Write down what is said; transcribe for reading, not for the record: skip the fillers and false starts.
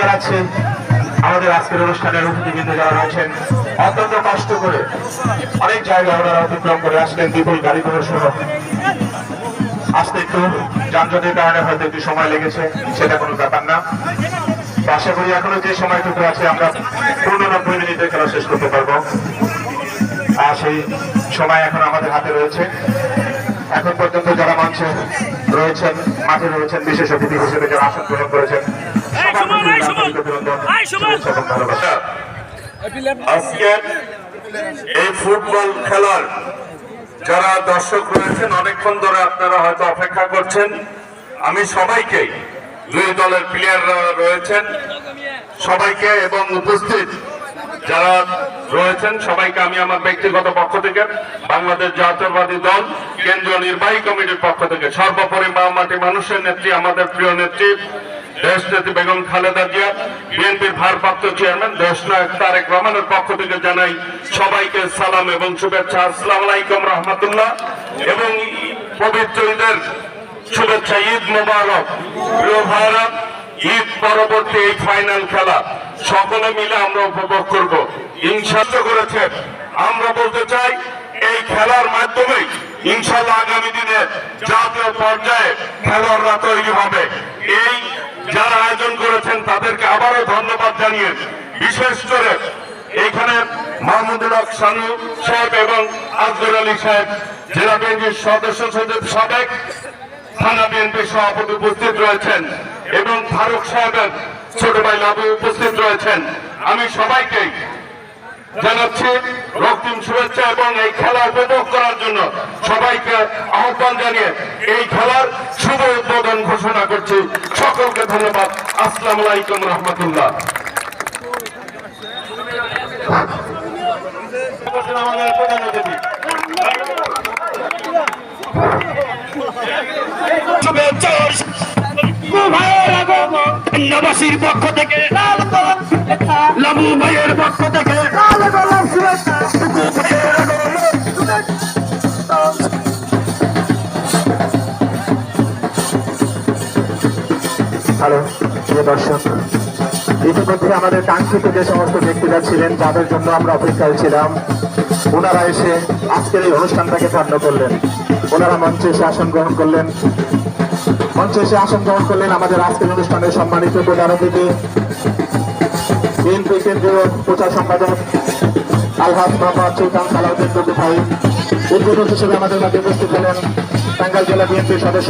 জানাচ্ছি আমাদের আজকের অনুষ্ঠানের অতিথিবৃন্দ যারা রয়েছেন অত্যন্ত কষ্ট করে অনেক জায়গায় ওনারা অতিক্রম করে আসলেন বিপুল গাড়ি সহ আসতে একটু যানজটের কারণে হয়তো একটু সময় লেগেছে, সেটা কোনো ব্যাপার না। আশা করি এখনো যে সময়টুকু আছে আমরা 90 মিনিটে খেলা শেষ করতে পারবো, আর সেই সময় এখন আমাদের হাতে রয়েছে। এখন পর্যন্ত যারা মঞ্চে রয়েছেন, মাঠে রয়েছেন, বিশেষ অতিথি হিসেবে যারা আসন গ্রহণ করেছেন, আজকে এই ফুটবল খেলার যারা দর্শক রয়েছেন অনেকক্ষণ ধরে আপনারা হয়তো অপেক্ষা করছেন। আমি সবাইকে, দুই দলের প্লেয়াররা রয়েছেন সবাইকে এবং উপস্থিত যারা রয়েছেন সবাইকে আমি আমার ব্যক্তিগত পক্ষ থেকে, বাংলাদেশ জাতীয়তাবাদী দল কেন্দ্রীয় নির্বাহী কমিটির পক্ষ থেকে, সর্বোপরি মাটি মানুষের নেত্রী, আমাদের প্রিয় নেত্রী দেশনেত্রী বেগম খালেদা জিয়া, বিএনপির ভারপ্রাপ্ত চেয়ারম্যান দেশনায়ক তারেক রহমানের পক্ষ থেকে জানাই সবাইকে সালাম এবং শুভেচ্ছা। আসসালামু আলাইকুম রহমতুল্লাহ এবং পবিত্র ঈদের শুভেচ্ছা। ঈদ মোবারক। প্রিয় ভাইরা, ঈদ পরবর্তী এই ফাইনাল খেলা সকলে মিলে আমরা উপভোগ করব ইনশাআল্লাহ করেছে। আমরা বলতে চাই এই খেলার মাধ্যমে ইনশাআল্লাহ আগামী দিনে জাতীয় পর্যায়ে খেলোয়াড়রা তৈরি হবে। এই যারা আয়োজন করেছেন তাদেরকে আবারও ধন্যবাদ জানিয়ে, বিশেষ করে এখানে মাহমুদুল হক সানু সাহেব এবং আজগর আলী সাহেব জেলা বিএনপির সদস্য সচিব, সাবেক থানা বিএনপির সভাপতি উপস্থিত রয়েছেন এবং ফারুক সাহেবের ছোট ভাই লাবু উপস্থিত রয়েছেন। আমি সবাইকে জানাচ্ছি রক্তিম শুভেচ্ছা এবং এই খেলা উপভোগ করার জন্য সবাইকে আহ্বান জানিয়ে এই খেলার শুভ উদ্বোধন ঘোষণা করছি। সকলকে ধন্যবাদ। আসসালামু আলাইকুম রহমতুল্লাহ। আমাদের প্রধান অতিথি নবাসীর পক্ষ থেকে, লাবু ভাইয়ের পক্ষ থেকে হ্যালো প্রিয় দর্শক, ইতিমধ্যে আমাদের কাঙ্ক্ষিত যে সমস্ত ব্যক্তিরা ছিলেন যাদের জন্য আমরা অপেক্ষায় ছিলাম, ওনারা এসে আজকের এই অনুষ্ঠানটাকে ধন্য করলেন। ওনারা মঞ্চে এসে আসন গ্রহণ করলেন। আমাদের আজকের অনুষ্ঠানের সম্মানিত প্রধান অতিথি বিএনপি কেন্দ্রীয় প্রচার সম্পাদক আলহাজ মোহাম্মদ সুলতান সালাউদ্দিন ভাই। উদ্বোধক হিসেবে আমাদের মাঝে উপস্থিত হলেন টাঙ্গাইল জেলা বিএনপির সদস্য